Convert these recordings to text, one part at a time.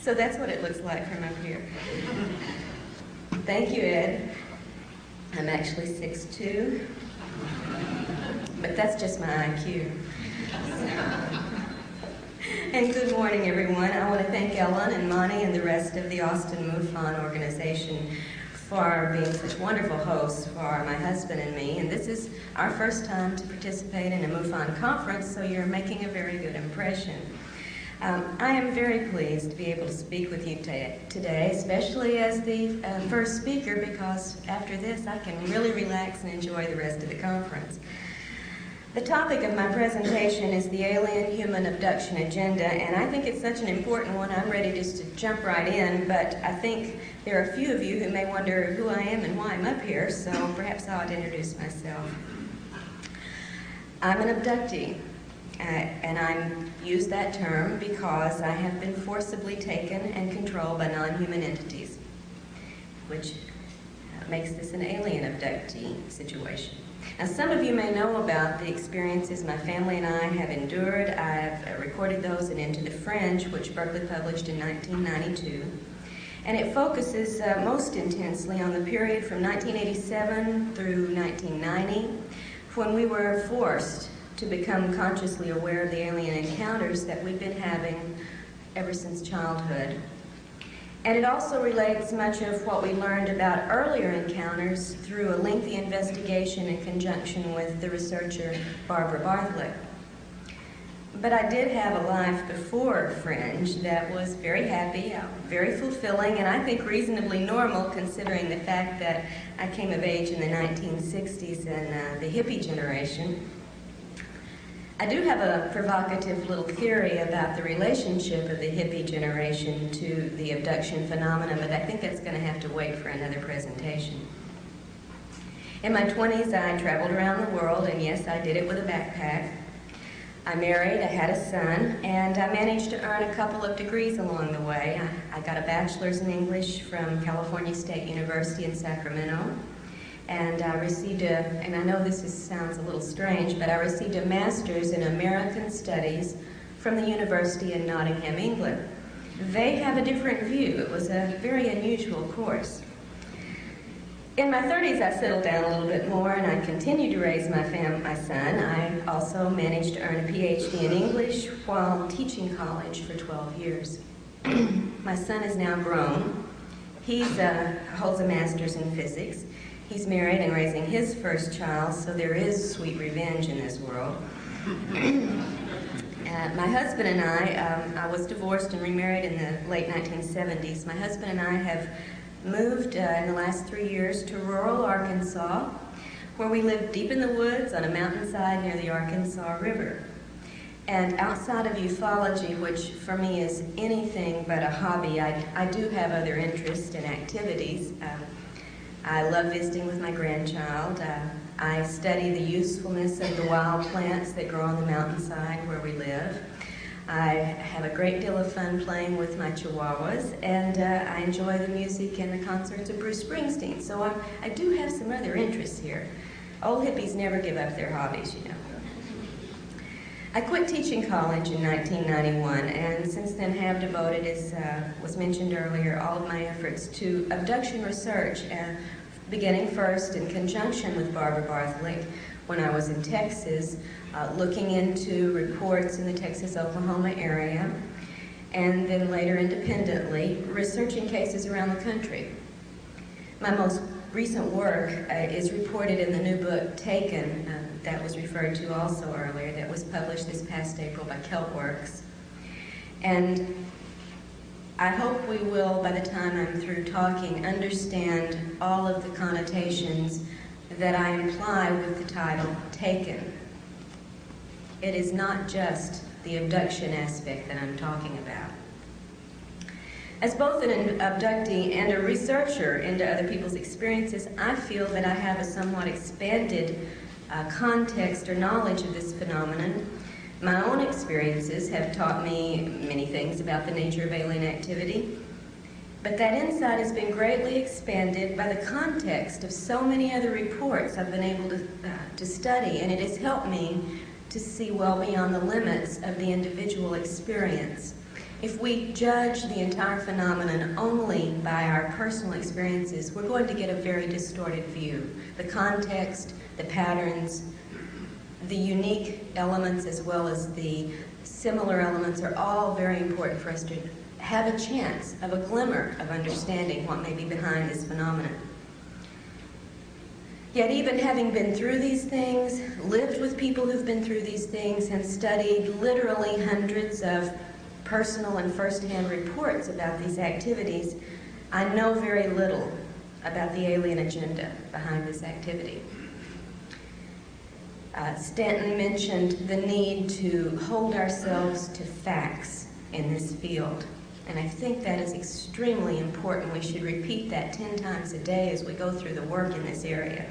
So that's what it looks like from up here. Thank you, Ed. I'm actually 6'2", but that's just my IQ. And good morning, everyone. I want to thank Ellen and Monty and the rest of the Austin MUFON organization for being such wonderful hosts for my husband and me. And this is our first time to participate in a MUFON conference, so you're making a very good impression. I am very pleased to be able to speak with you today, especially as the first speaker, because after this I can really relax and enjoy the rest of the conference. The topic of my presentation is the alien human abduction agenda, and I think it's such an important one I'm ready just to jump right in, but I think there are a few of you who may wonder who I am and why I'm up here, so perhaps I ought to introduce myself. I'm an abductee, and I use that term because I have been forcibly taken and controlled by non-human entities, which makes this an alien abductee situation. Now, some of you may know about the experiences my family and I have endured. I've recorded those in Into the Fringe, which Berkeley published in 1992. And it focuses most intensely on the period from 1987 through 1990, when we were forced to become consciously aware of the alien encounters that we've been having ever since childhood. And it also relates much of what we learned about earlier encounters through a lengthy investigation in conjunction with the researcher Barbara Barthlick. But I did have a life before Fringe that was very happy, very fulfilling, and I think reasonably normal considering the fact that I came of age in the 1960s and the hippie generation. I do have a provocative little theory about the relationship of the hippie generation to the abduction phenomenon, but I think that's going to have to wait for another presentation. In my 20s, I traveled around the world, and yes, I did it with a backpack. I married, I had a son, and I managed to earn a couple of degrees along the way. I got a bachelor's in English from California State University in Sacramento. And I received and I know this sounds a little strange, but I received a master's in American Studies from the University in Nottingham, England. They have a different view. It was a very unusual course. In my 30s, I settled down a little bit more, and I continued to raise my son. I also managed to earn a PhD in English while teaching college for 12 years. My son is now grown. He holds a master's in physics. He's married and raising his first child, so there is sweet revenge in this world. My husband and I was divorced and remarried in the late 1970s. My husband and I have moved in the last 3 years to rural Arkansas, where we live deep in the woods on a mountainside near the Arkansas River. And outside of ufology, which for me is anything but a hobby, I do have other interests and activities. I love visiting with my grandchild. I study the usefulness of the wild plants that grow on the mountainside where we live. I have a great deal of fun playing with my chihuahuas, and I enjoy the music and the concerts of Bruce Springsteen. So I do have some other interests here. Old hippies never give up their hobbies, you know. I quit teaching college in 1991, and since then have devoted, as was mentioned earlier, all of my efforts to abduction research, beginning first in conjunction with Barbara Barthlick when I was in Texas, looking into reports in the Texas-Oklahoma area, and then later independently, researching cases around the country. My most recent work is reported in the new book, Taken, that was referred to also earlier, that was published this past April by Keltworks. And I hope we will, by the time I'm through talking, understand all of the connotations that I imply with the title, Taken. It is not just the abduction aspect that I'm talking about. As both an abductee and a researcher into other people's experiences, I feel that I have a somewhat expanded context or knowledge of this phenomenon. My own experiences have taught me many things about the nature of alien activity, but that insight has been greatly expanded by the context of so many other reports I've been able to study, and it has helped me to see well beyond the limits of the individual experience if we judge the entire phenomenon only by our personal experiences, we're going to get a very distorted view. The context, the patterns, the unique elements as well as the similar elements are all very important for us to have a chance of a glimmer of understanding what may be behind this phenomenon. Yet even having been through these things, lived with people who've been through these things, and studied literally hundreds of personal and first-hand reports about these activities, I know very little about the alien agenda behind this activity. Stanton mentioned the need to hold ourselves to facts in this field, and I think that is extremely important. We should repeat that 10 times a day as we go through the work in this area.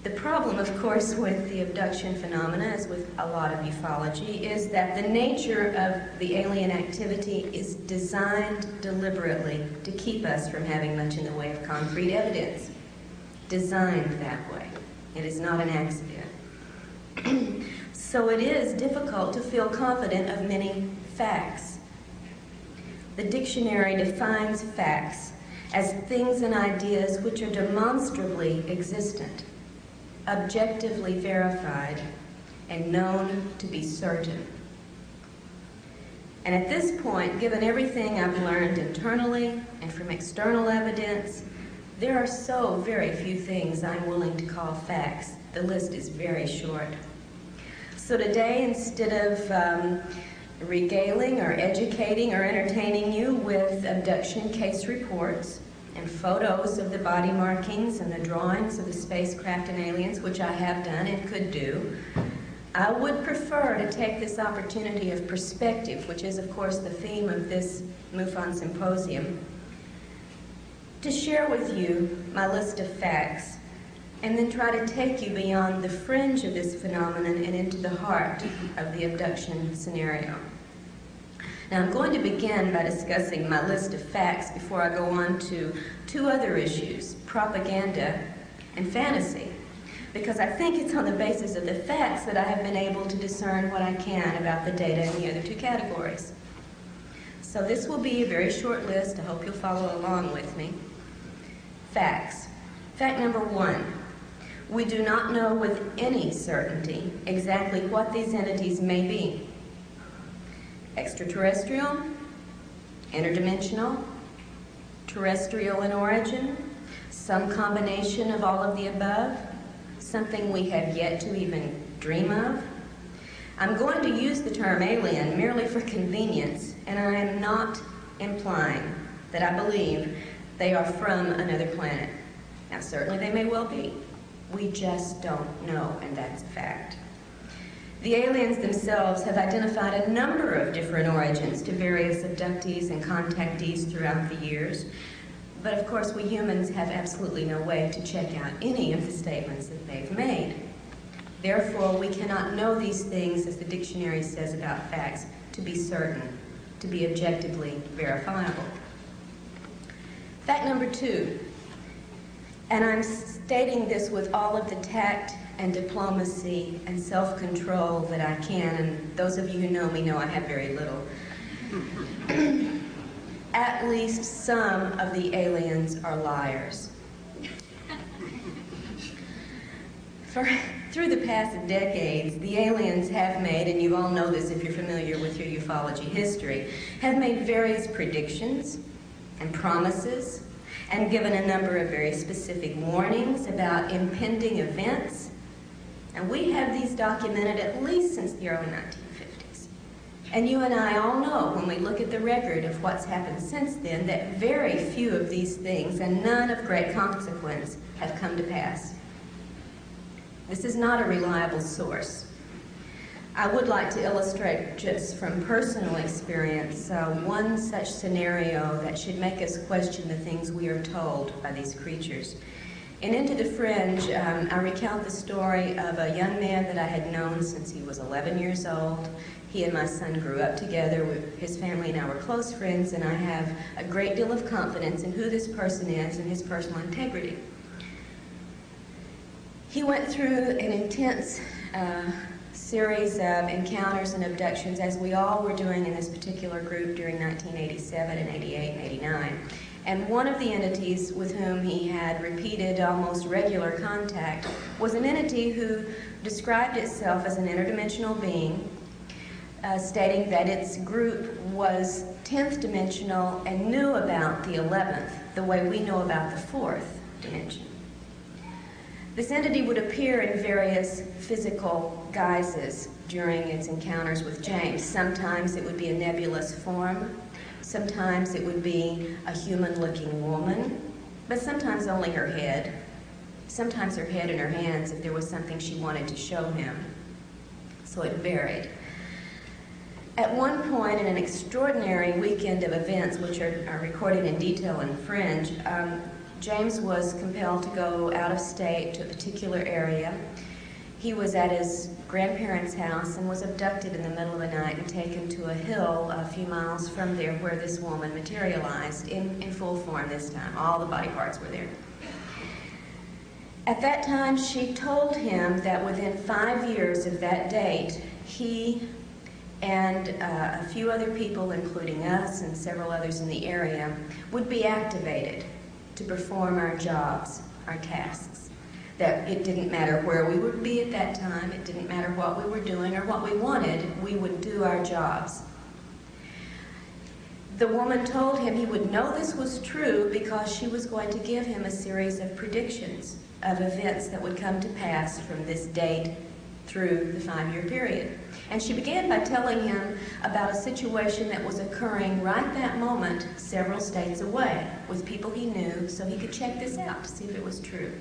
The problem, of course, with the abduction phenomena, as with a lot of ufology, is that the nature of the alien activity is designed deliberately to keep us from having much in the way of concrete evidence. Designed that way. It is not an accident. So it is difficult to feel confident of many facts. The dictionary defines facts as things and ideas which are demonstrably existent, objectively verified, and known to be certain. And at this point, given everything I've learned internally and from external evidence, there are so very few things I'm willing to call facts. The list is very short. So today, instead of regaling or educating or entertaining you with abduction case reports and photos of the body markings and the drawings of the spacecraft and aliens, which I have done and could do, I would prefer to take this opportunity of perspective, which is, of course, the theme of this MUFON symposium, to share with you my list of facts, and then try to take you beyond the fringe of this phenomenon and into the heart of the abduction scenario. Now, I'm going to begin by discussing my list of facts before I go on to two other issues, propaganda and fantasy, because I think it's on the basis of the facts that I have been able to discern what I can about the data in the other two categories. So this will be a very short list. I hope you'll follow along with me. Facts. Fact number 1. We do not know with any certainty exactly what these entities may be. Extraterrestrial, interdimensional, terrestrial in origin, some combination of all of the above, something we have yet to even dream of. I'm going to use the term alien merely for convenience, and I am not implying that I believe they are from another planet. Now, certainly they may well be. We just don't know, and that's a fact. The aliens themselves have identified a number of different origins to various abductees and contactees throughout the years, but of course we humans have absolutely no way to check out any of the statements that they've made. Therefore, we cannot know these things, as the dictionary says about facts, to be certain, to be objectively verifiable. Fact number 2, and I'm stating this with all of the tact and diplomacy and self-control that I can, and those of you who know me know I have very little. At least some of the aliens are liars. Through the past decades, the aliens have made, and you all know this if you're familiar with your ufology history, have made various predictions and promises and given a number of very specific warnings about impending events. And we have these documented at least since the early 1950s. And you and I all know, when we look at the record of what's happened since then, that very few of these things, and none of great consequence, have come to pass. This is not a reliable source. I would like to illustrate, just from personal experience, one such scenario that should make us question the things we are told by these creatures. In Into the Fringe, I recount the story of a young man that I had known since he was 11 years old. He and my son grew up together. His family and I were close friends, and I have a great deal of confidence in who this person is and his personal integrity. He went through an intense series of encounters and abductions, as we all were doing in this particular group during 1987 and 88 and 89. And one of the entities with whom he had repeated, almost regular contact was an entity who described itself as an interdimensional being, stating that its group was 10th dimensional and knew about the 11th, the way we know about the 4th dimension. This entity would appear in various physical guises during its encounters with James. Sometimes it would be a nebulous form, sometimes it would be a human-looking woman, but sometimes only her head, sometimes her head and her hands if there was something she wanted to show him. So it varied. At one point in an extraordinary weekend of events, which are recorded in detail in Fringe, James was compelled to go out of state to a particular area. He was at his grandparents' house and was abducted in the middle of the night and taken to a hill a few miles from there where this woman materialized in full form this time. All the body parts were there. At that time, she told him that within 5 years of that date, he and a few other people, including us and several others in the area, would be activated to perform our jobs, our tasks. That it didn't matter where we would be at that time, it didn't matter what we were doing or what we wanted, we would do our jobs. The woman told him he would know this was true because she was going to give him a series of predictions of events that would come to pass from this date through the 5-year period. And she began by telling him about a situation that was occurring right that moment several states away with people he knew, so he could check this out to see if it was true.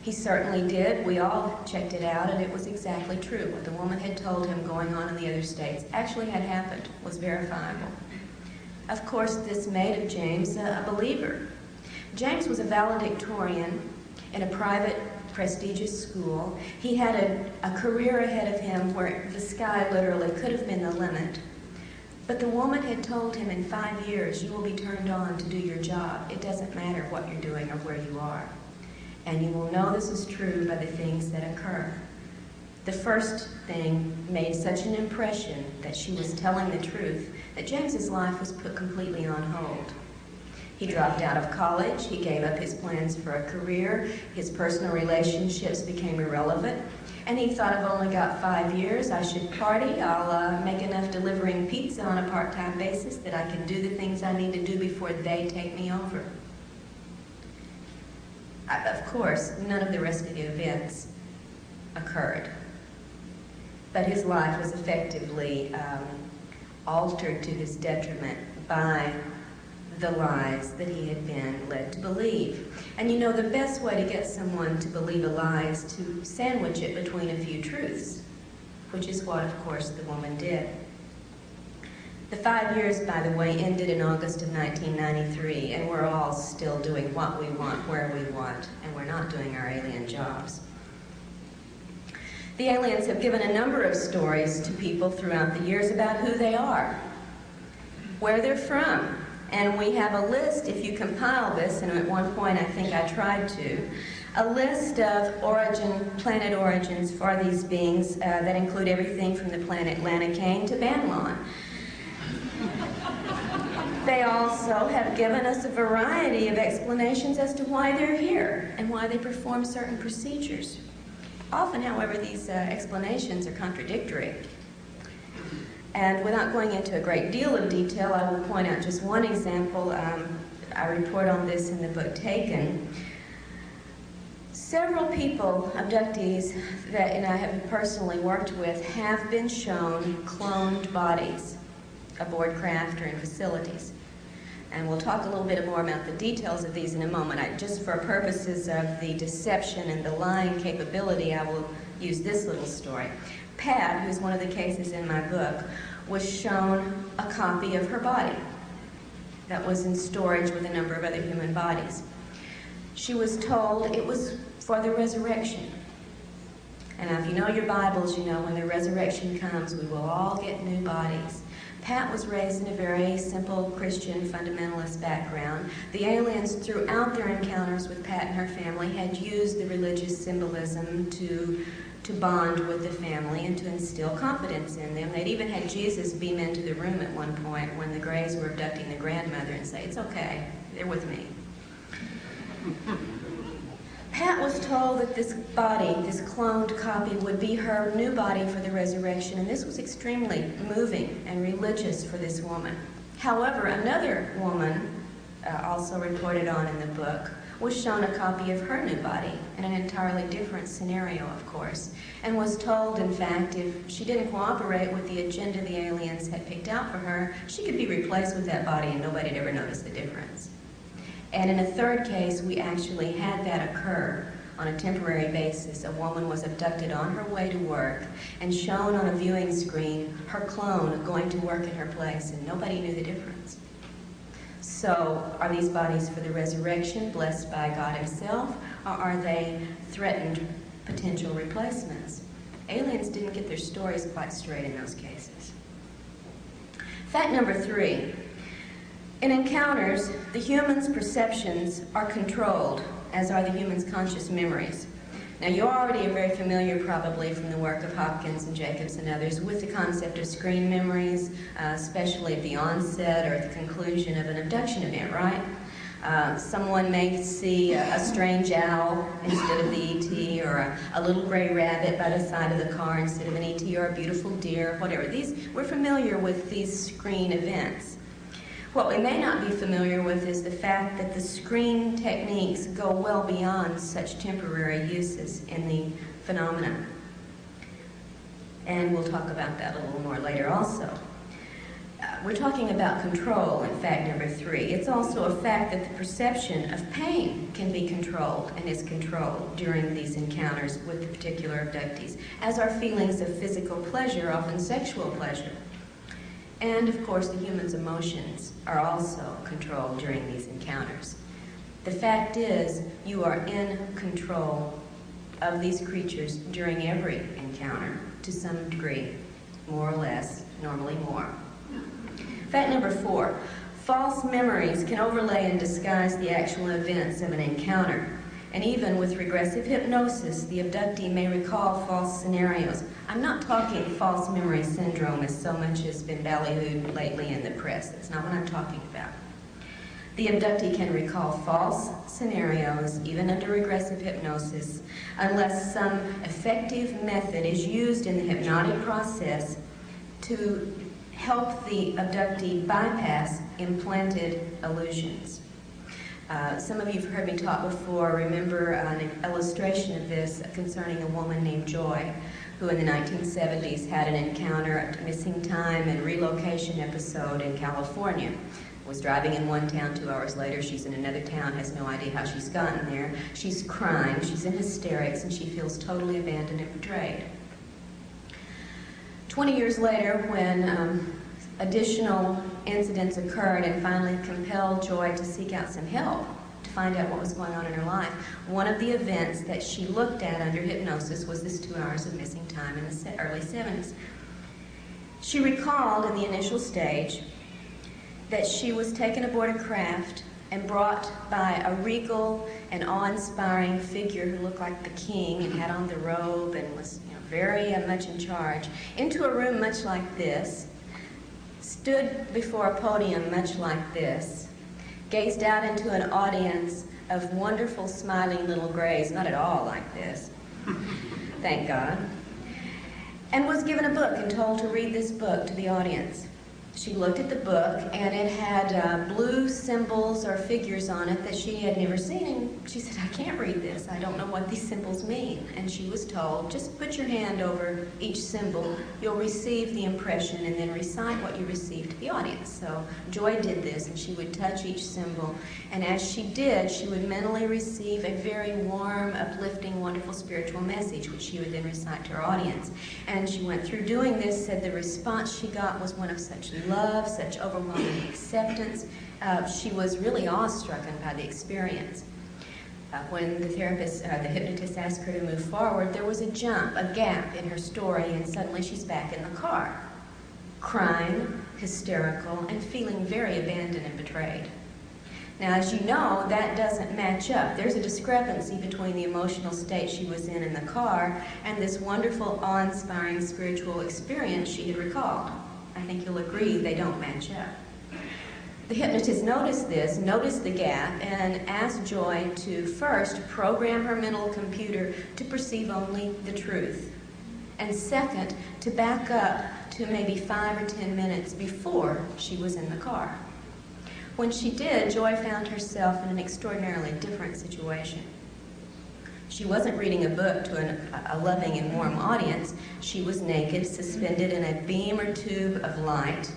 He certainly did. We all checked it out, and it was exactly true. What the woman had told him going on in the other states actually had happened, was verifiable. Of course, this made of James a believer. James was a valedictorian in a private prestigious school. He had a career ahead of him where the sky literally could have been the limit. But the woman had told him in 5 years, you will be turned on to do your job. It doesn't matter what you're doing or where you are. And you will know this is true by the things that occur. The first thing made such an impression that she was telling the truth that James's life was put completely on hold. He dropped out of college, he gave up his plans for a career, his personal relationships became irrelevant, and he thought, I've only got 5 years, I should party, I'll make enough delivering pizza on a part-time basis that I can do the things I need to do before they take me over. Of course, none of the rest of the events occurred, but his life was effectively altered to his detriment by the lies that he had been led to believe. And you know, the best way to get someone to believe a lie is to sandwich it between a few truths, which is what, of course, the woman did. The 5 years, by the way, ended in August of 1993, and we're all still doing what we want, where we want, and we're not doing our alien jobs. The aliens have given a number of stories to people throughout the years about who they are, where they're from, and we have a list, if you compile this, and at one point I think I tried to, a list of planet origins for these beings that include everything from the planet Lanacane to Banlon. They also have given us a variety of explanations as to why they're here and why they perform certain procedures. Often, however, these explanations are contradictory. And without going into a great deal of detail, I will point out just one example. I report on this in the book Taken. Several people, abductees, that I have personally worked with, have been shown cloned bodies aboard craft or in facilities. And we'll talk a little bit more about the details of these in a moment. Just for purposes of the deception and the lying capability, I will use this little story. Pat, who's one of the cases in my book, was shown a copy of her body that was in storage with a number of other human bodies. She was told it was for the resurrection. And if you know your Bibles, you know when the resurrection comes, we will all get new bodies. Pat was raised in a very simple Christian fundamentalist background. The aliens, throughout their encounters with Pat and her family, had used the religious symbolism to to bond with the family and to instill confidence in them. They'd even had Jesus beam into the room at one point when the Greys were abducting the grandmother and say, "It's okay, they're with me." Pat was told that this body, this cloned copy, would be her new body for the resurrection, and this was extremely moving and religious for this woman. However, another woman, also reported on in the book, was shown a copy of her new body in an entirely different scenario, of course, and was told, in fact, if she didn't cooperate with the agenda the aliens had picked out for her, she could be replaced with that body and nobody'd ever notice the difference. And in a third case, we actually had that occur on a temporary basis. A woman was abducted on her way to work and shown on a viewing screen her clone going to work in her place, and nobody knew the difference. So, are these bodies for the resurrection, blessed by God Himself, or are they threatened potential replacements? Aliens didn't get their stories quite straight in those cases. Fact number 3. In encounters, the human's perceptions are controlled, as are the human's conscious memories. Now, you already are very familiar, probably from the work of Hopkins and Jacobs and others, with the concept of screen memories, especially at the onset or at the conclusion of an abduction event, right? Someone may see a strange owl instead of the ET, or a little gray rabbit by the side of the car instead of an ET, or a beautiful deer, whatever. We're familiar with these screen events. What we may not be familiar with is the fact that the screen techniques go well beyond such temporary uses in the phenomenon. And we'll talk about that a little more later also. We're talking about control in fact number 3. It's also a fact that the perception of pain can be controlled and is controlled during these encounters with the particular abductees, as are feelings of physical pleasure, often sexual pleasure. And, of course, the human's emotions are also controlled during these encounters. The fact is, you are in control of these creatures during every encounter, to some degree, more or less, normally more. Fact number 4, false memories can overlay and disguise the actual events of an encounter. And even with regressive hypnosis, the abductee may recall false scenarios. I'm not talking false memory syndrome as so much has been ballyhooed lately in the press. That's not what I'm talking about. The abductee can recall false scenarios, even under regressive hypnosis, unless some effective method is used in the hypnotic process to help the abductee bypass implanted illusions. Some of you have heard me talk before. Remember an illustration of this concerning a woman named Joy, who in the 1970s had an encounter, a missing time and relocation episode in California. Was driving in one town, 2 hours later, she's in another town, has no idea how she's gotten there. She's crying, she's in hysterics, and she feels totally abandoned and betrayed. 20 years later, when additional incidents occurred and finally compelled Joy to seek out some help to find out what was going on in her life, one of the events that she looked at under hypnosis was this 2 hours of missing time in the early 70s. She recalled in the initial stage that she was taken aboard a craft and brought by a regal and awe-inspiring figure who looked like the king and had on the robe and was very much in charge, into a room much like this, stood before a podium much like this, gazed out into an audience of wonderful smiling little grays, not at all like this, thank God, and was given a book and told to read this book to the audience. She looked at the book, and it had blue symbols or figures on it that she had never seen, and she said, "I can't read this. I don't know what these symbols mean." And she was told, just put your hand over each symbol, you'll receive the impression, and then recite what you received to the audience. So Joy did this, and she would touch each symbol, and as she did, she would mentally receive a very warm, uplifting, wonderful spiritual message, which she would then recite to her audience. And she went through doing this, said the response she got was one of such love, such overwhelming acceptance. She was really awestruck by the experience. When the hypnotist asked her to move forward, there was a jump, a gap in her story, and suddenly she's back in the car, crying, hysterical, and feeling very abandoned and betrayed. Now, as you know, that doesn't match up. There's a discrepancy between the emotional state she was in the car and this wonderful, awe-inspiring spiritual experience she had recalled. I think you'll agree they don't match up. The hypnotist noticed this, noticed the gap, and asked Joy to first program her mental computer to perceive only the truth, and second, to back up to maybe 5 or 10 minutes before she was in the car. When she did, Joy found herself in an extraordinarily different situation. She wasn't reading a book to a loving and warm audience. She was naked, suspended in a beam or tube of light,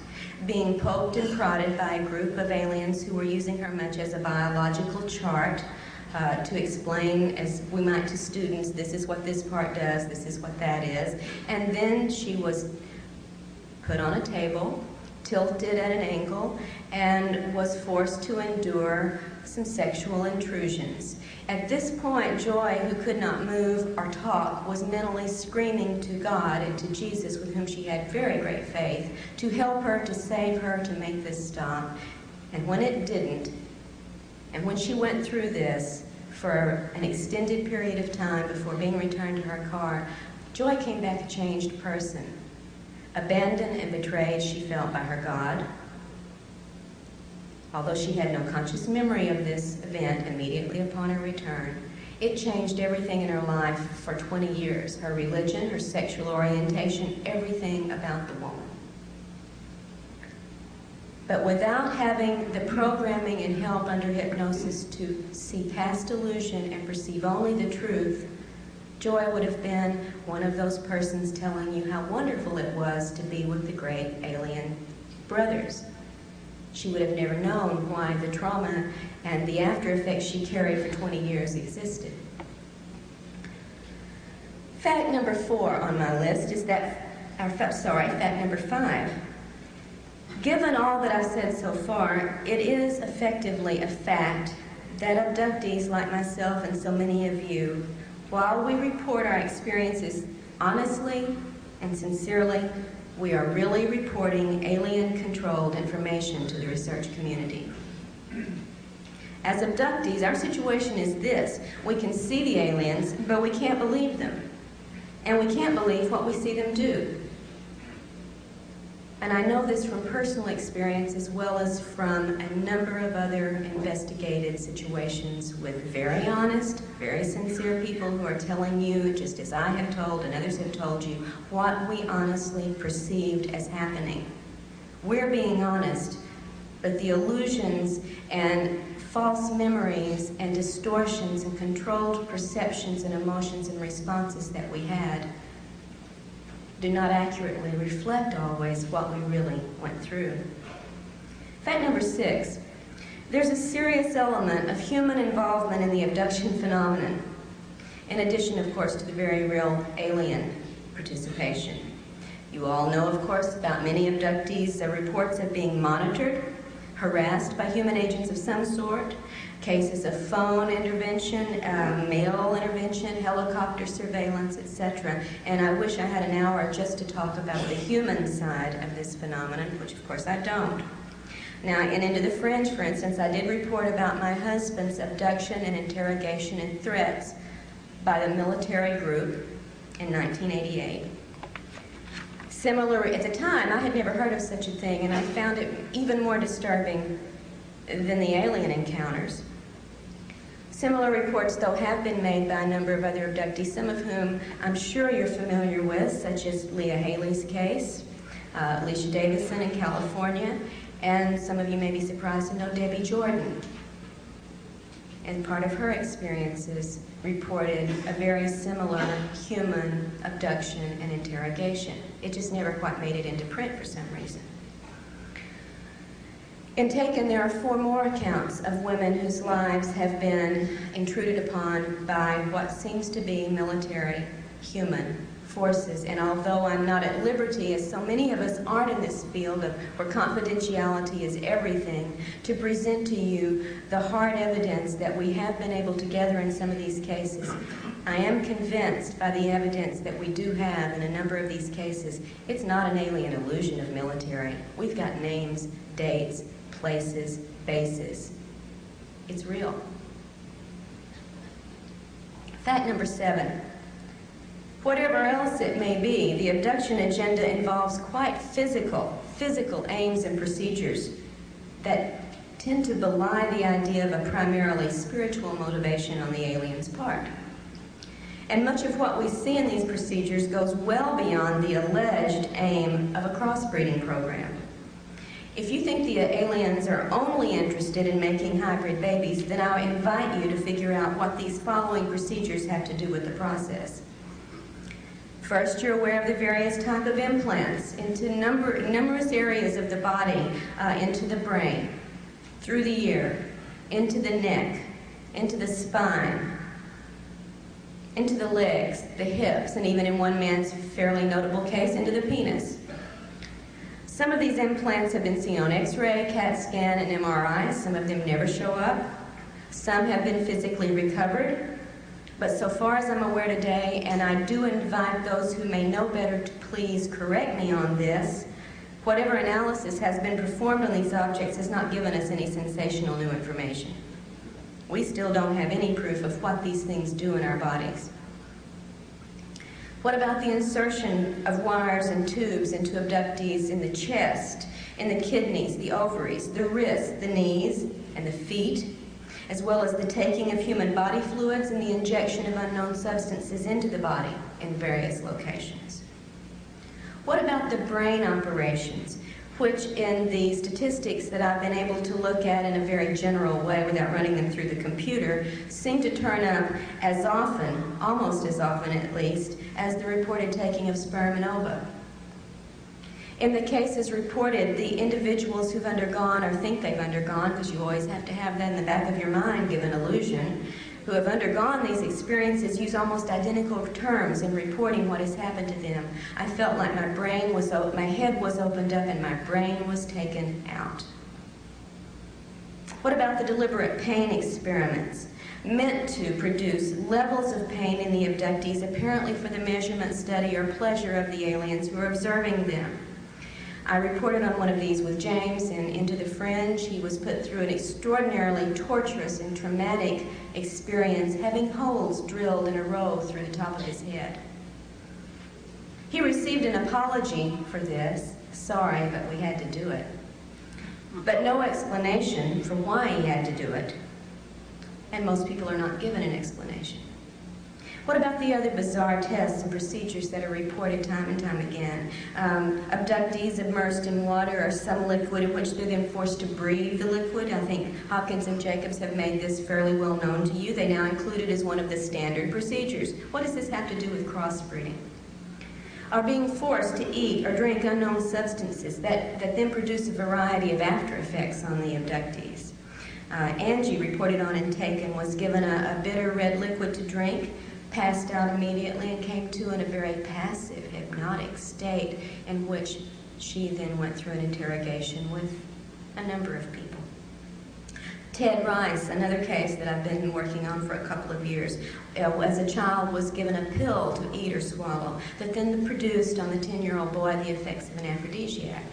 being poked and prodded by a group of aliens who were using her much as a biological chart to explain, as we might to students, this is what this part does, this is what that is. And then she was put on a table, tilted at an angle, and was forced to endure some sexual intrusions. At this point, Joy, who could not move or talk, was mentally screaming to God and to Jesus, with whom she had very great faith, to help her, to save her, to make this stop. And when it didn't, and when she went through this for an extended period of time before being returned to her car, Joy came back a changed person. Abandoned and betrayed, she felt, by her God. Although she had no conscious memory of this event immediately upon her return, it changed everything in her life for 20 years. Her religion, her sexual orientation, everything about the woman. But without having the programming and help under hypnosis to see past illusion and perceive only the truth, Joy would have been one of those persons telling you how wonderful it was to be with the great alien brothers. She would have never known why the trauma and the after effects she carried for 20 years existed. Fact number 4 on my list is fact number 5. Given all that I've said so far, it is effectively a fact that abductees like myself and so many of you, while we report our experiences honestly and sincerely, we are really reporting alien-controlled information to the research community. As abductees, our situation is this: we can see the aliens, but we can't believe them. And we can't believe what we see them do. And I know this from personal experience as well as from a number of other investigated situations with very honest, very sincere people who are telling you, just as I have told and others have told you, what we honestly perceived as happening. We're being honest, but the illusions and false memories and distortions and controlled perceptions and emotions and responses that we had do not accurately reflect always what we really went through. Fact number 6, there's a serious element of human involvement in the abduction phenomenon, in addition, of course, to the very real alien participation. You all know, of course, about many abductees' reports of being monitored, harassed by human agents of some sort, cases of phone intervention, mail intervention, helicopter surveillance, etc. And I wish I had an hour just to talk about the human side of this phenomenon, which of course I don't. Now, in Into the Fringe, for instance, I did report about my husband's abduction and interrogation and threats by the military group in 1988. Similarly, at the time, I had never heard of such a thing, and I found it even more disturbing than the alien encounters. Similar reports, though, have been made by a number of other abductees, some of whom I'm sure you're familiar with, such as Leah Haley's case, Alicia Davison in California, and some of you may be surprised to know Debbie Jordan. And part of her experiences reported a very similar human abduction and interrogation. It just never quite made it into print for some reason. In Taken, there are 4 more accounts of women whose lives have been intruded upon by what seems to be military human forces. And although I'm not at liberty, as so many of us aren't in this field of where confidentiality is everything, to present to you the hard evidence that we have been able to gather in some of these cases, I am convinced by the evidence that we do have in a number of these cases, it's not an alien illusion of military. We've got names, dates, places, bases. It's real. Fact number 7. Whatever else it may be, the abduction agenda involves quite physical aims and procedures that tend to belie the idea of a primarily spiritual motivation on the alien's part. And much of what we see in these procedures goes well beyond the alleged aim of a crossbreeding program. If you think the aliens are only interested in making hybrid babies, then I invite you to figure out what these following procedures have to do with the process. First, you're aware of the various types of implants into numerous areas of the body, into the brain, through the ear, into the neck, into the spine, into the legs, the hips, and even in one man's fairly notable case, into the penis. Some of these implants have been seen on X-ray, CAT scan, and MRI. Some of them never show up. Some have been physically recovered. But so far as I'm aware today, and I do invite those who may know better to please correct me on this, whatever analysis has been performed on these objects has not given us any sensational new information. We still don't have any proof of what these things do in our bodies. What about the insertion of wires and tubes into abductees in the chest, in the kidneys, the ovaries, the wrists, the knees, and the feet, as well as the taking of human body fluids and the injection of unknown substances into the body in various locations? What about the brain operations, which in the statistics that I've been able to look at in a very general way without running them through the computer, seem to turn up as often, almost as often at least, as the reported taking of sperm and ova? In the cases reported, the individuals who've undergone or think they've undergone, because you always have to have that in the back of your mind, give an illusion, who have undergone these experiences use almost identical terms in reporting what has happened to them. I felt like my head was opened up and my brain was taken out. What about the deliberate pain experiments meant to produce levels of pain in the abductees, apparently for the measurement, study, or pleasure of the aliens who are observing them? I reported on one of these with James in Into the Fringe. He was put through an extraordinarily torturous and traumatic experience, having holes drilled in a row through the top of his head. He received an apology for this. Sorry, but we had to do it. But no explanation for why he had to do it. And most people are not given an explanation. What about the other bizarre tests and procedures that are reported time and time again? Abductees immersed in water or some liquid in which they're then forced to breathe the liquid. I think Hopkins and Jacobs have made this fairly well known to you. They now include it as one of the standard procedures. What does this have to do with crossbreeding? Are being forced to eat or drink unknown substances that then produce a variety of after effects on the abductees. Angie, reported on and taken, was given a bitter red liquid to drink, passed out immediately, and came to in a very passive, hypnotic state in which she then went through an interrogation with a number of people. Ted Rice, another case that I've been working on for a couple of years, as a child was given a pill to eat or swallow that then produced on the 10-year-old boy the effects of an aphrodisiac.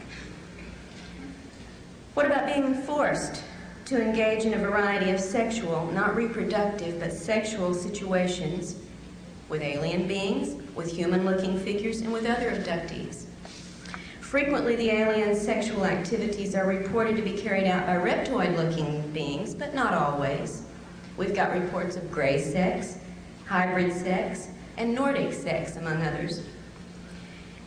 What about being forced to engage in a variety of sexual, not reproductive, but sexual situations with alien beings, with human-looking figures, and with other abductees? Frequently, the alien sexual activities are reported to be carried out by reptoid-looking beings, but not always. We've got reports of gray sex, hybrid sex, and Nordic sex, among others.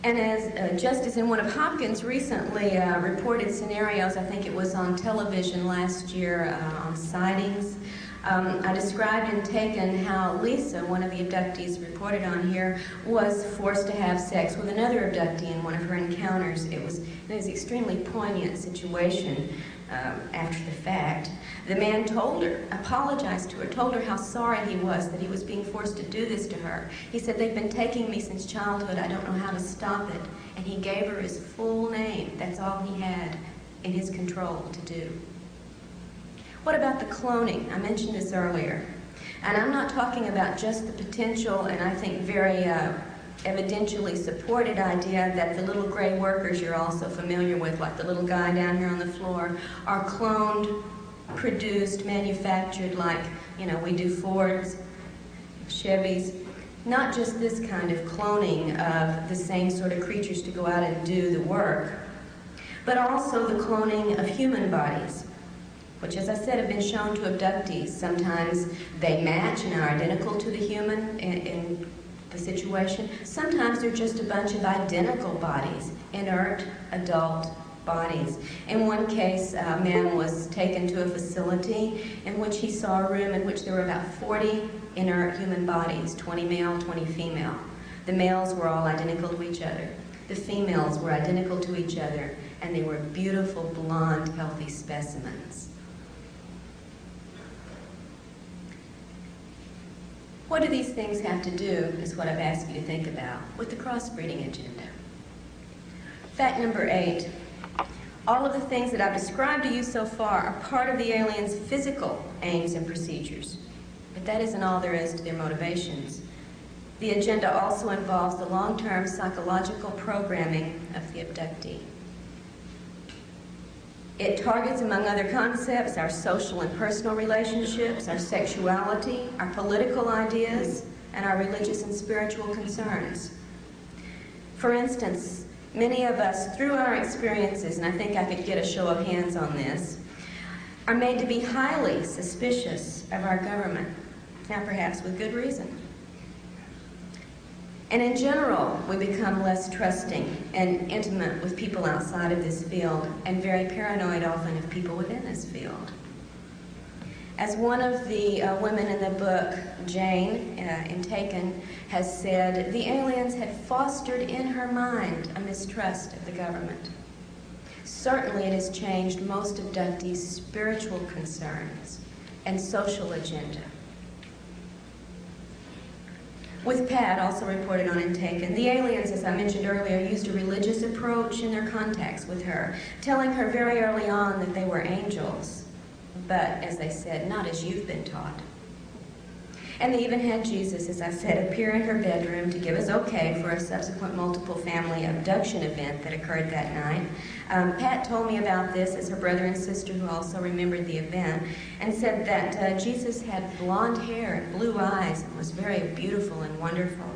And as just as in one of Hopkins' recently reported scenarios, I think it was on television last year on sightings, I described and taken how Lisa, one of the abductees reported on here, was forced to have sex with another abductee in one of her encounters. It was an extremely poignant situation after the fact. The man told her, apologized to her, told her how sorry he was that he was being forced to do this to her. He said, "They've been taking me since childhood. I don't know how to stop it." And he gave her his full name. That's all he had in his control to do. What about the cloning? I mentioned this earlier. And I'm not talking about just the potential, and I think very evidentially supported idea that the little gray workers you're also familiar with, like the little guy down here on the floor, are cloned produced, manufactured like, we do Fords, Chevys. Not just this kind of cloning of the same sort of creatures to go out and do the work, but also the cloning of human bodies, which, as I said, have been shown to abductees. Sometimes they match and are identical to the human in the situation. Sometimes they're just a bunch of identical bodies, inert adult bodies. In one case, a man was taken to a facility in which he saw a room in which there were about 40 inert human bodies, 20 male, 20 female. The males were all identical to each other. The females were identical to each other, and they were beautiful, blonde, healthy specimens. What do these things have to do, is what I've asked you to think about, with the crossbreeding agenda? Fact number 8. All of the things that I've described to you so far are part of the aliens' physical aims and procedures. But that isn't all there is to their motivations. The agenda also involves the long-term psychological programming of the abductee. It targets, among other concepts, our social and personal relationships, our sexuality, our political ideas, and our religious and spiritual concerns. For instance, many of us, through our experiences, and I think I could get a show of hands on this, are made to be highly suspicious of our government. Now, perhaps with good reason. And in general, we become less trusting and intimate with people outside of this field, and very paranoid often of people within this field. As one of the women in the book, Jane, in Taken, has said, the aliens had fostered in her mind a mistrust of the government. Certainly it has changed most abductees' spiritual concerns and social agenda. With Pat, also reported on in Taken, the aliens, as I mentioned earlier, used a religious approach in their contacts with her, telling her very early on that they were angels, but, as they said, not as you've been taught. And they even had Jesus, as I said, appear in her bedroom to give us okay for a subsequent multiple family abduction event that occurred that night. Pat told me about this as her brother and sister, who also remembered the event, and said that Jesus had blonde hair and blue eyes and was very beautiful and wonderful.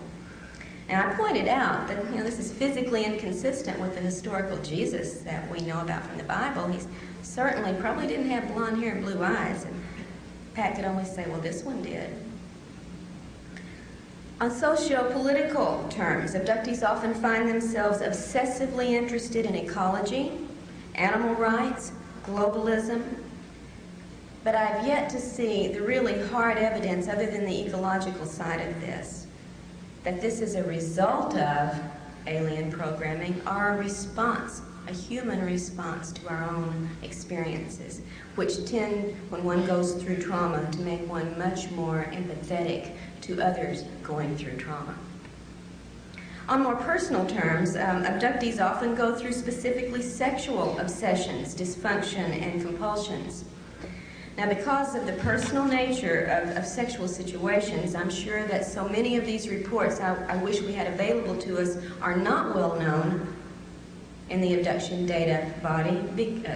And I pointed out that, this is physically inconsistent with the historical Jesus that we know about from the Bible. He certainly probably didn't have blonde hair and blue eyes. And Pat could only say, well, this one did. On socio-political terms, abductees often find themselves obsessively interested in ecology, animal rights, globalism, but I've yet to see the really hard evidence, other than the ecological side of this, that this is a result of alien programming or a response, a human response to our own experiences, which tend, when one goes through trauma, to make one much more empathetic to others going through trauma. On more personal terms, abductees often go through specifically sexual obsessions, dysfunction, and compulsions. Now, because of the personal nature of sexual situations, I'm sure that so many of these reports I wish we had available to us are not well known in the abduction data body,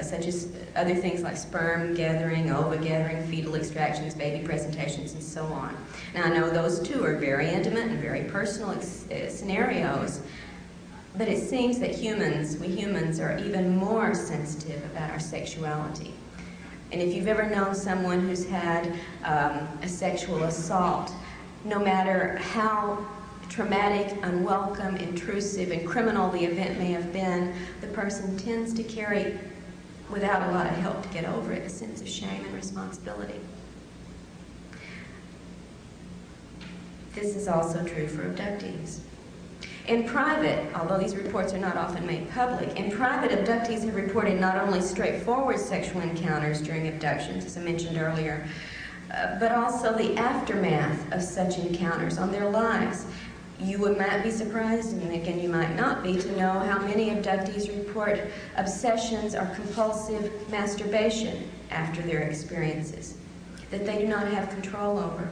such as other things like sperm gathering, ova gathering, fetal extractions, baby presentations, and so on. Now, I know those two are very intimate and very personal scenarios, but it seems that we humans are even more sensitive about our sexuality. And if you've ever known someone who's had a sexual assault, no matter how traumatic, unwelcome, intrusive, and criminal the event may have been, the person tends to carry, without a lot of help to get over it, a sense of shame and responsibility. This is also true for abductees. In private, although these reports are not often made public, in private, abductees have reported not only straightforward sexual encounters during abductions, as I mentioned earlier, but also the aftermath of such encounters on their lives. You might be surprised, and again you might not be, to know how many abductees report obsessions or compulsive masturbation after their experiences that they do not have control over.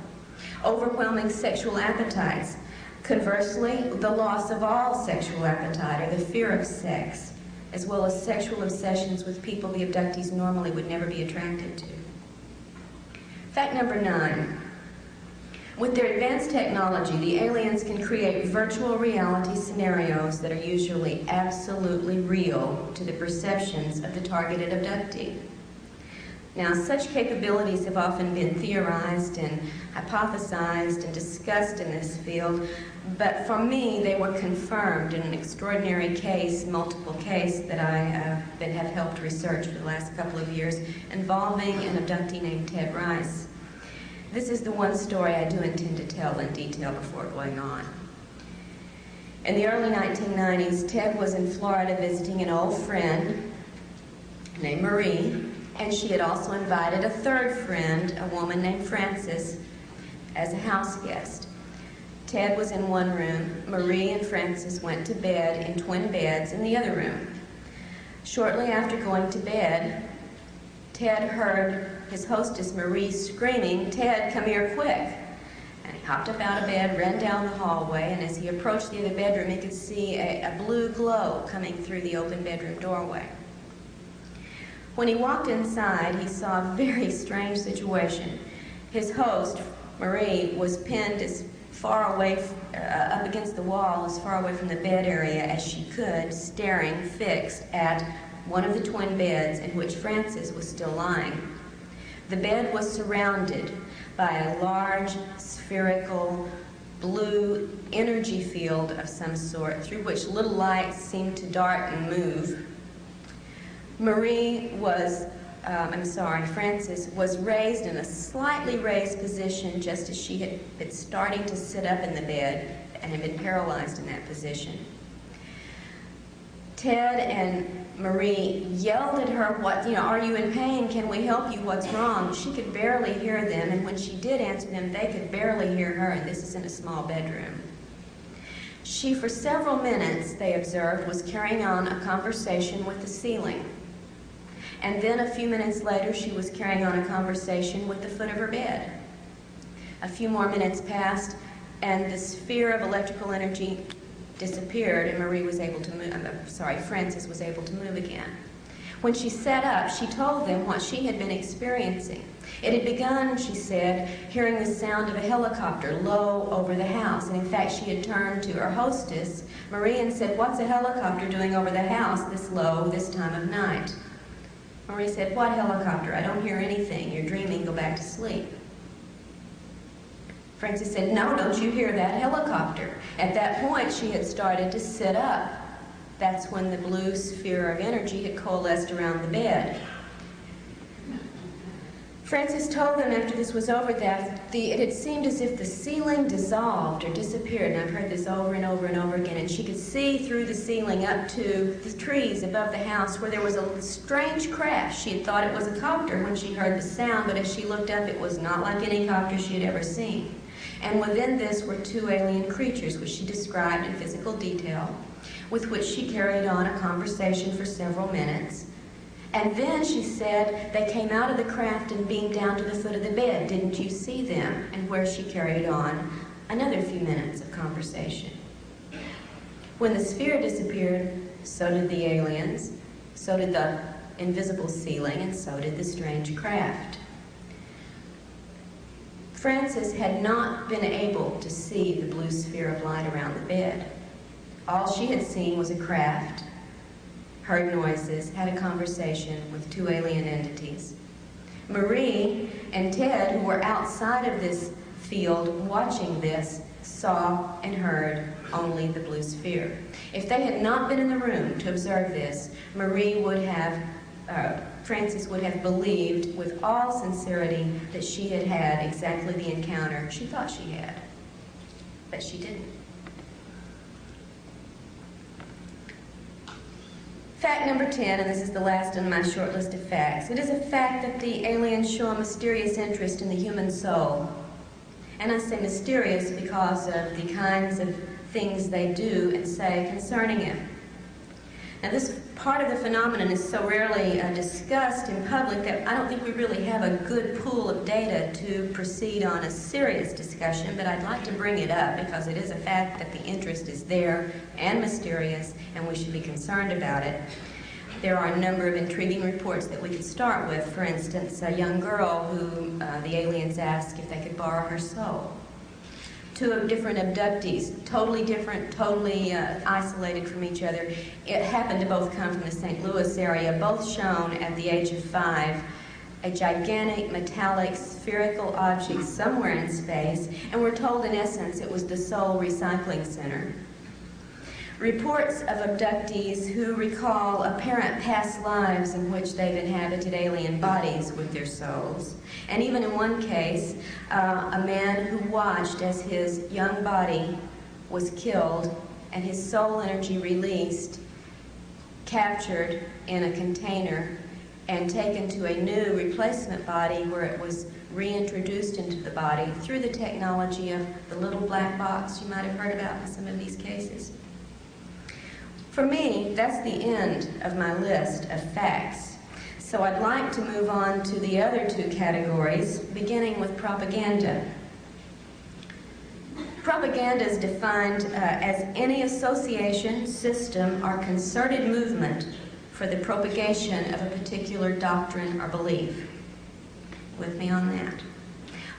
Overwhelming sexual appetites. Conversely, the loss of all sexual appetite or the fear of sex, as well as sexual obsessions with people the abductees normally would never be attracted to. Fact number 9. With their advanced technology, the aliens can create virtual reality scenarios that are usually absolutely real to the perceptions of the targeted abductee. Now, such capabilities have often been theorized and hypothesized and discussed in this field, but for me, they were confirmed in an extraordinary case, multiple case, that I have helped research for the last couple of years, involving an abductee named Ted Rice. This is the one story I do intend to tell in detail before going on. In the early 1990s, Ted was in Florida visiting an old friend named Marie, and she had also invited a third friend, a woman named Frances, as a house guest. Ted was in one room. Marie and Frances went to bed in twin beds in the other room. Shortly after going to bed, Ted heard his hostess Marie screaming, "Ted, come here quick." And he hopped up out of bed, ran down the hallway, and as he approached the other bedroom, he could see a blue glow coming through the open bedroom doorway. When he walked inside, he saw a very strange situation. His host, Marie, was pinned as far away, up against the wall, as far away from the bed area as she could, staring fixed at one of the twin beds in which Frances was still lying. The bed was surrounded by a large, spherical, blue energy field of some sort, through which little lights seemed to dart and move. Frances was raised in a slightly raised position, just as she had been starting to sit up in the bed and had been paralyzed in that position. Ted and Marie yelled at her, "Are you in pain? Can we help you? What's wrong?" She could barely hear them, and when she did answer them, they could barely hear her, and this is in a small bedroom. She, for several minutes, they observed, was carrying on a conversation with the ceiling. And then a few minutes later, she was carrying on a conversation with the foot of her bed. A few more minutes passed, and the sphere of electrical energy disappeared, and Frances was able to move again. When she sat up, she told them what she had been experiencing. It had begun, she said, hearing the sound of a helicopter low over the house. And in fact, she had turned to her hostess, Marie, and said, "What's a helicopter doing over the house this low, this time of night?" Marie said, "What helicopter? I don't hear anything. You're dreaming. Go back to sleep." Frances said, "No, don't you hear that helicopter?" At that point, she had started to sit up. That's when the blue sphere of energy had coalesced around the bed. Frances told them after this was over that it had seemed as if the ceiling dissolved or disappeared, and I've heard this over and over and over again, and she could see through the ceiling up to the trees above the house where there was a strange crash. She had thought it was a copter when she heard the sound, but as she looked up, it was not like any copter she had ever seen. And within this were two alien creatures, which she described in physical detail, with which she carried on a conversation for several minutes. And then, she said, they came out of the craft and beamed down to the foot of the bed. "Didn't you see them?" And where she carried on another few minutes of conversation. When the sphere disappeared, so did the aliens, so did the invisible ceiling, and so did the strange craft. Frances had not been able to see the blue sphere of light around the bed. All she had seen was a craft, heard noises, had a conversation with two alien entities. Marie and Ted, who were outside of this field watching this, saw and heard only the blue sphere. If they had not been in the room to observe this, Frances would have believed with all sincerity that she had had exactly the encounter she thought she had, but she didn't. Fact number 10, and this is the last on my short list of facts. It is a fact that the aliens show a mysterious interest in the human soul. And I say mysterious because of the kinds of things they do and say concerning it. Now, this part of the phenomenon is so rarely discussed in public that I don't think we really have a good pool of data to proceed on a serious discussion, but I'd like to bring it up because it is a fact that the interest is there and mysterious, and we should be concerned about it. There are a number of intriguing reports that we could start with. For instance, a young girl who the aliens asked if they could borrow her soul. Two different abductees, totally different, totally isolated from each other. It happened to both come from the St. Louis area, both shown at the age of 5, a gigantic metallic spherical object somewhere in space, and we're told in essence it was the Soul Recycling Center. Reports of abductees who recall apparent past lives in which they've inhabited alien bodies with their souls. And even in one case, a man who watched as his young body was killed and his soul energy released, captured in a container, and taken to a new replacement body where it was reintroduced into the body through the technology of the little black box you might have heard about in some of these cases. For me, that's the end of my list of facts. So I'd like to move on to the other two categories, beginning with propaganda. Propaganda is defined as any association, system, or concerted movement for the propagation of a particular doctrine or belief. With me on that.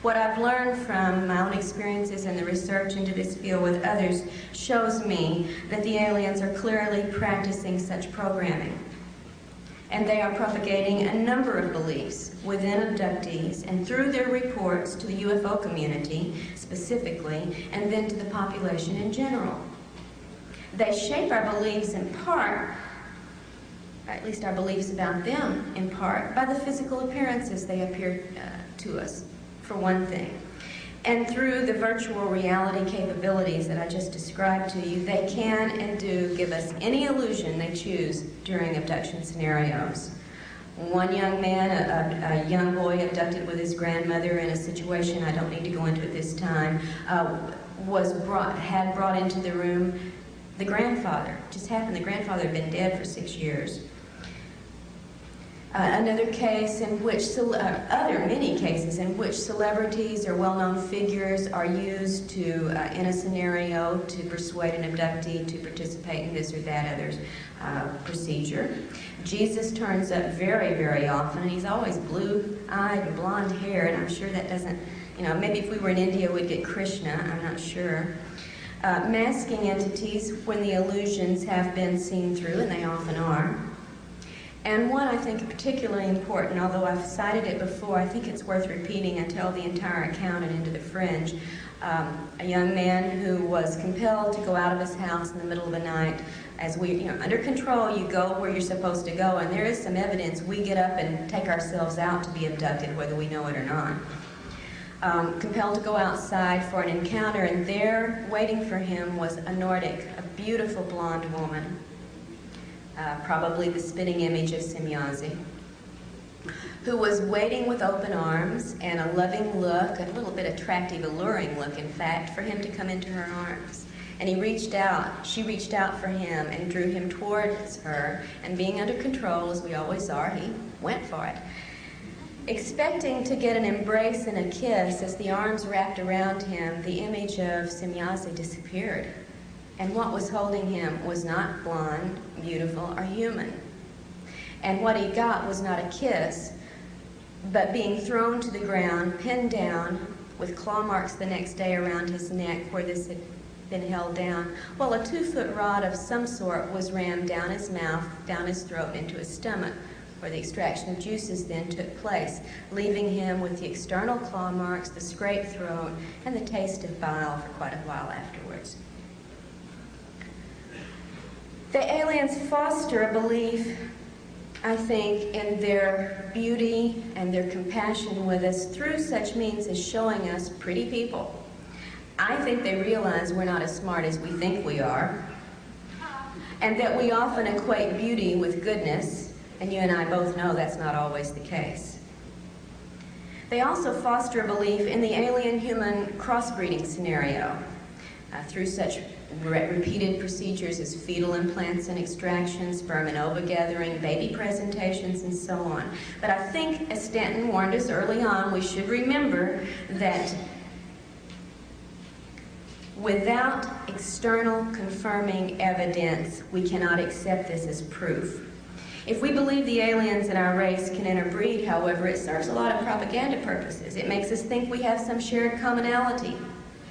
What I've learned from my own experiences and the research into this field with others shows me that the aliens are clearly practicing such programming. And they are propagating a number of beliefs within abductees and through their reports to the UFO community specifically, and then to the population in general. They shape our beliefs in part, at least our beliefs about them in part, by the physical appearances they appear to us, for one thing. And through the virtual reality capabilities that I just described to you, they can and do give us any illusion they choose during abduction scenarios. One young man, a young boy abducted with his grandmother in a situation I don't need to go into at this time, had brought into the room the grandfather. It just happened the grandfather had been dead for 6 years. Another case in which, many cases in which celebrities or well-known figures are used to, in a scenario, to persuade an abductee to participate in this or that other procedure. Jesus turns up very, very often, and he's always blue-eyed and blonde hair, and I'm sure that doesn't, maybe if we were in India we'd get Krishna, I'm not sure. Masking entities when the illusions have been seen through, and they often are. And one I think particularly important, although I've cited it before, I think it's worth repeating and tell the entire account and into the fringe. A young man who was compelled to go out of his house in the middle of the night. As we, under control, you go where you're supposed to go, and there is some evidence we get up and take ourselves out to be abducted, whether we know it or not. Compelled to go outside for an encounter, and there, waiting for him, was a Nordic, a beautiful blonde woman. Probably the spitting image of Semyazi, who was waiting with open arms and a loving look, a little bit attractive, alluring look, in fact, for him to come into her arms. And he reached out, she reached out for him and drew him towards her, and being under control, as we always are, he went for it. Expecting to get an embrace and a kiss, as the arms wrapped around him, the image of Semyazi disappeared. And what was holding him was not blonde, beautiful, or human. And what he got was not a kiss, but being thrown to the ground, pinned down, with claw marks the next day around his neck where this had been held down, while a 2-foot rod of some sort was rammed down his mouth, down his throat, into his stomach, where the extraction of juices then took place, leaving him with the external claw marks, the scraped throat, and the taste of bile for quite a while afterwards. The aliens foster a belief, I think, in their beauty and their compassion with us through such means as showing us pretty people. I think they realize we're not as smart as we think we are, and that we often equate beauty with goodness, and you and I both know that's not always the case. They also foster a belief in the alien-human crossbreeding scenario through such repeated procedures as fetal implants and extractions, sperm and ova gathering, baby presentations, and so on. But I think, as Stanton warned us early on, we should remember that without external confirming evidence, we cannot accept this as proof. If we believe the aliens in our race can interbreed, however, it serves a lot of propaganda purposes. It makes us think we have some shared commonality,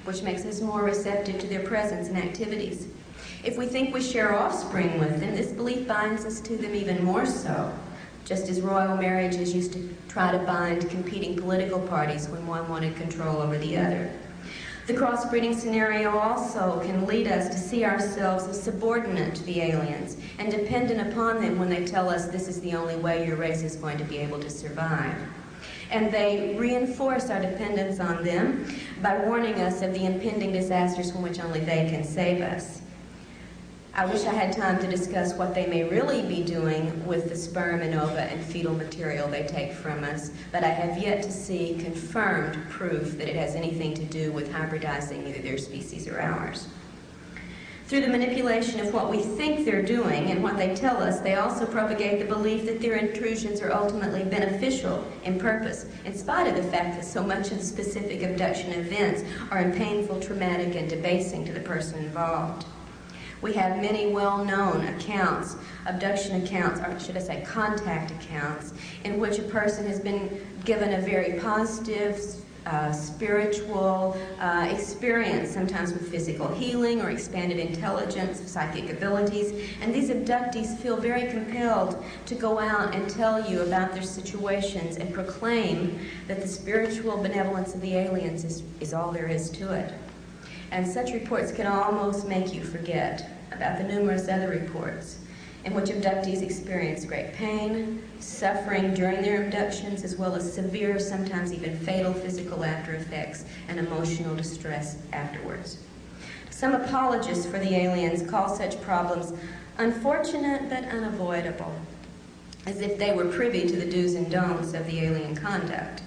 which makes us more receptive to their presence and activities. If we think we share offspring with them, this belief binds us to them even more so, just as royal marriages used to try to bind competing political parties when one wanted control over the other. The crossbreeding scenario also can lead us to see ourselves as subordinate to the aliens and dependent upon them when they tell us this is the only way your race is going to be able to survive. And they reinforce our dependence on them by warning us of the impending disasters from which only they can save us. I wish I had time to discuss what they may really be doing with the sperm and ova and fetal material they take from us, but I have yet to see confirmed proof that it has anything to do with hybridizing either their species or ours. Through the manipulation of what we think they're doing and what they tell us, they also propagate the belief that their intrusions are ultimately beneficial in purpose, in spite of the fact that so much of the specific abduction events are painful, traumatic, and debasing to the person involved. We have many well-known accounts, abduction accounts, or should I say contact accounts, in which a person has been given a very positive, spiritual experience, sometimes with physical healing or expanded intelligence, psychic abilities, and these abductees feel very compelled to go out and tell you about their situations and proclaim that the spiritual benevolence of the aliens is all there is to it. And such reports can almost make you forget about the numerous other reports in which abductees experience great pain, suffering during their abductions, as well as severe, sometimes even fatal physical after effects and emotional distress afterwards. Some apologists for the aliens call such problems unfortunate but unavoidable, as if they were privy to the do's and don'ts of the alien conduct.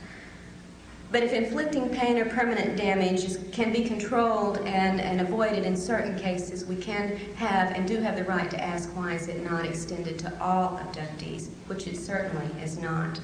But if inflicting pain or permanent damage can be controlled and avoided in certain cases, we can have and do have the right to ask, why is it not extended to all abductees, which it certainly is not.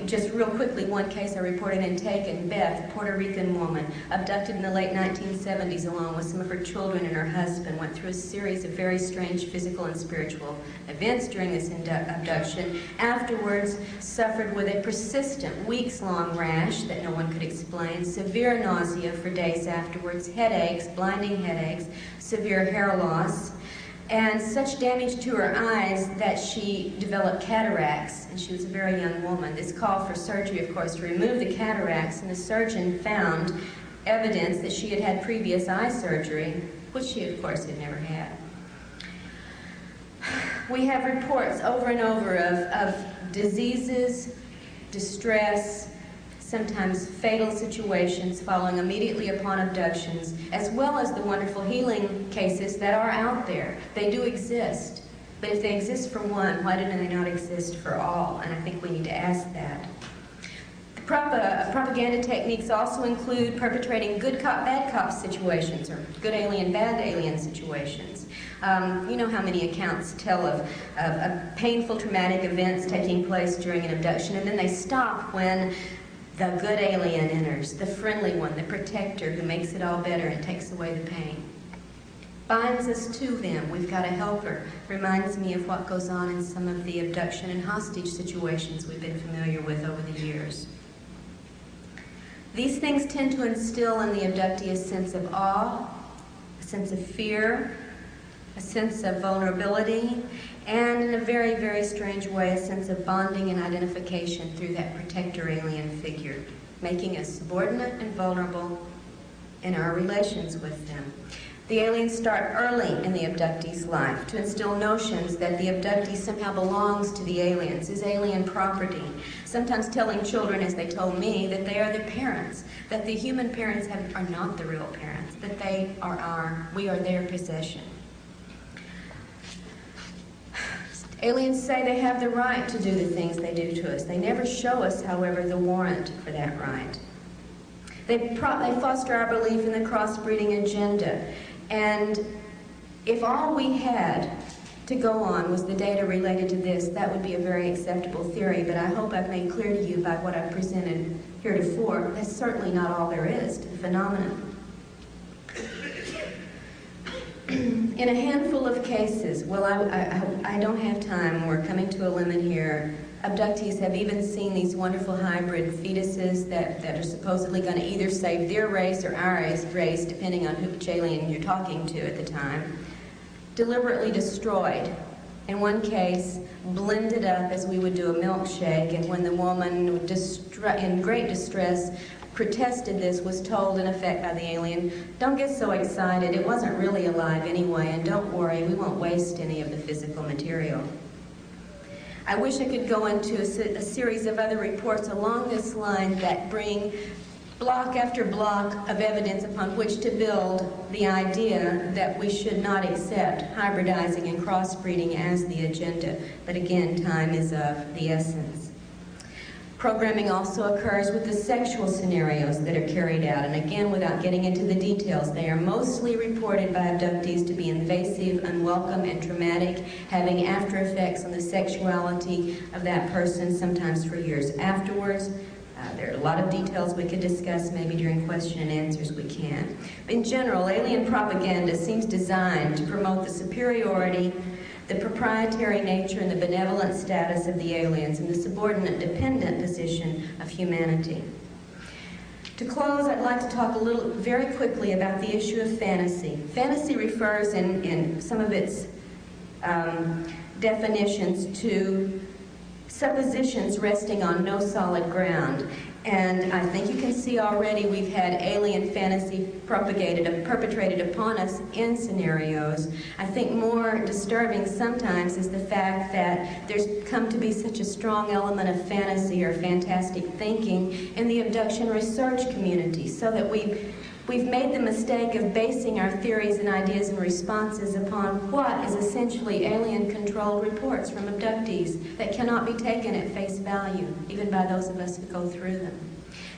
Just real quickly, one case I reported in Taken, Beth, a Puerto Rican woman, abducted in the late 1970s along with some of her children and her husband, went through a series of very strange physical and spiritual events during this abduction. Afterwards, suffered with a persistent, weeks-long rash that no one could explain, severe nausea for days afterwards, headaches, blinding headaches, severe hair loss, and such damage to her eyes that she developed cataracts, and she was a very young woman. This called for surgery, of course, to remove the cataracts, and the surgeon found evidence that she had had previous eye surgery, which she, of course, had never had. We have reports over and over of diseases, distress, sometimes fatal situations following immediately upon abductions, as well as the wonderful healing cases that are out there. They do exist, but if they exist for one, why do they not exist for all? And I think we need to ask that. Propaganda techniques also include perpetrating good cop, bad cop situations, or good alien, bad alien situations. You know how many accounts tell of painful, traumatic events taking place during an abduction, and then they stop when the good alien enters, the friendly one, the protector who makes it all better and takes away the pain. Binds us to them. We've got a helper. Reminds me of what goes on in some of the abduction and hostage situations we've been familiar with over the years. These things tend to instill in the abductee a sense of awe, a sense of fear, a sense of vulnerability, and in a very, very strange way, a sense of bonding and identification through that protector alien figure, making us subordinate and vulnerable in our relations with them. The aliens start early in the abductee's life to instill notions that the abductee somehow belongs to the aliens, is alien property, sometimes telling children, as they told me, that they are their parents, that the human parents are not the real parents, that we are their possession. Aliens say they have the right to do the things they do to us. They never show us, however, the warrant for that right. They foster our belief in the crossbreeding agenda. And if all we had to go on was the data related to this, that would be a very acceptable theory, but I hope I've made clear to you by what I've presented heretofore, that's certainly not all there is to the phenomenon. In a handful of cases, well, I don't have time, we're coming to a limit here, abductees have even seen these wonderful hybrid fetuses that are supposedly going to either save their race or our race, depending on which alien you're talking to at the time, deliberately destroyed. In one case, blended up as we would do a milkshake, and when the woman, in great distress, protested this, was told in effect by the alien, "Don't get so excited, it wasn't really alive anyway, and don't worry, we won't waste any of the physical material." I wish I could go into a series of other reports along this line that bring block after block of evidence upon which to build the idea that we should not accept hybridizing and crossbreeding as the agenda. But again, time is of the essence. Programming also occurs with the sexual scenarios that are carried out, and again, without getting into the details, they are mostly reported by abductees to be invasive, unwelcome, and traumatic, having after effects on the sexuality of that person, sometimes for years afterwards. There are a lot of details we could discuss, maybe during question and answers we can. In general, alien propaganda seems designed to promote the superiority, the proprietary nature, and the benevolent status of the aliens, and the subordinate dependent position of humanity. To close, I'd like to talk very quickly about the issue of fantasy. Fantasy refers in some of its definitions to suppositions resting on no solid ground. And I think you can see already we've had alien fantasy perpetrated upon us in scenarios. I think more disturbing sometimes is the fact that there's come to be such a strong element of fantasy or fantastic thinking in the abduction research community, so that we've made the mistake of basing our theories and ideas and responses upon what is essentially alien-controlled reports from abductees that cannot be taken at face value, even by those of us who go through them.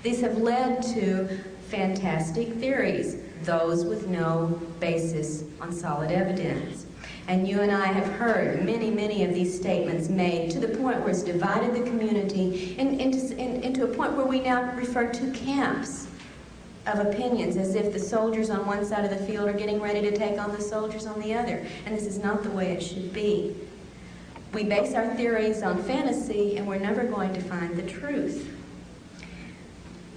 These have led to fantastic theories, those with no basis on solid evidence. And you and I have heard many, many of these statements made to the point where it's divided the community into a point where we now refer to camps of opinions, as if the soldiers on one side of the field are getting ready to take on the soldiers on the other. And this is not the way it should be. We base our theories on fantasy, and we're never going to find the truth.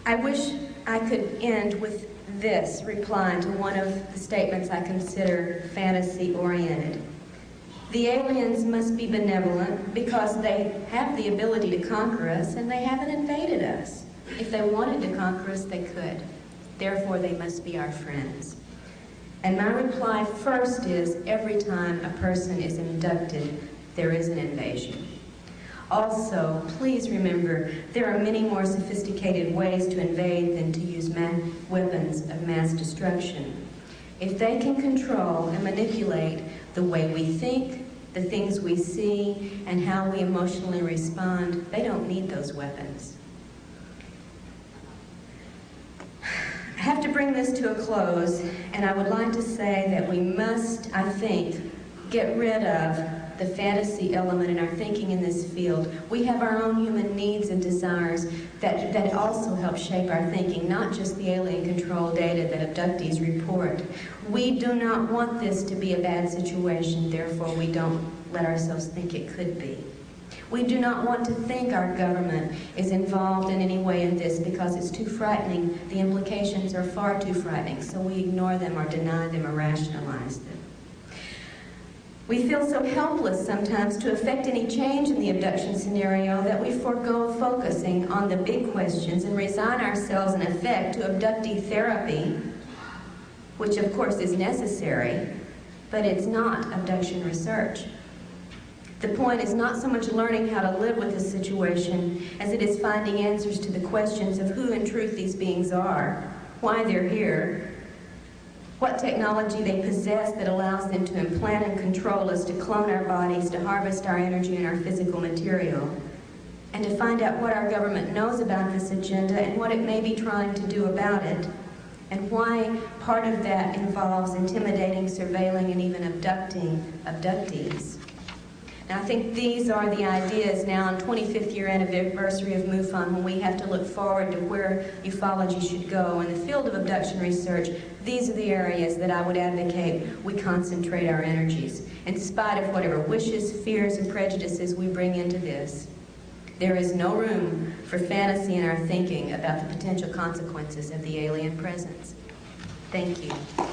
I wish I could end with this reply to one of the statements I consider fantasy-oriented. The aliens must be benevolent because they have the ability to conquer us, and they haven't invaded us. If they wanted to conquer us, they could. Therefore, they must be our friends. And my reply first is, every time a person is abducted, there is an invasion. Also, please remember, there are many more sophisticated ways to invade than to use weapons of mass destruction. If they can control and manipulate the way we think, the things we see, and how we emotionally respond, they don't need those weapons. I have to bring this to a close, and I would like to say that we must, I think, get rid of the fantasy element in our thinking in this field. We have our own human needs and desires that also help shape our thinking, not just the alien control data that abductees report. We do not want this to be a bad situation, therefore we don't let ourselves think it could be. We do not want to think our government is involved in any way in this because it's too frightening. The implications are far too frightening, so we ignore them or deny them or rationalize them. We feel so helpless sometimes to affect any change in the abduction scenario that we forego focusing on the big questions and resign ourselves in effect to abductee therapy, which of course is necessary, but it's not abduction research. The point is not so much learning how to live with the situation as it is finding answers to the questions of who in truth these beings are, why they're here, what technology they possess that allows them to implant and control us, to clone our bodies, to harvest our energy and our physical material, and to find out what our government knows about this agenda and what it may be trying to do about it, and why part of that involves intimidating, surveilling, and even abducting abductees. And I think these are the ideas now on 25th year anniversary of MUFON, when we have to look forward to where ufology should go. In the field of abduction research, these are the areas that I would advocate we concentrate our energies, in spite of whatever wishes, fears, and prejudices we bring into this. There is no room for fantasy in our thinking about the potential consequences of the alien presence. Thank you.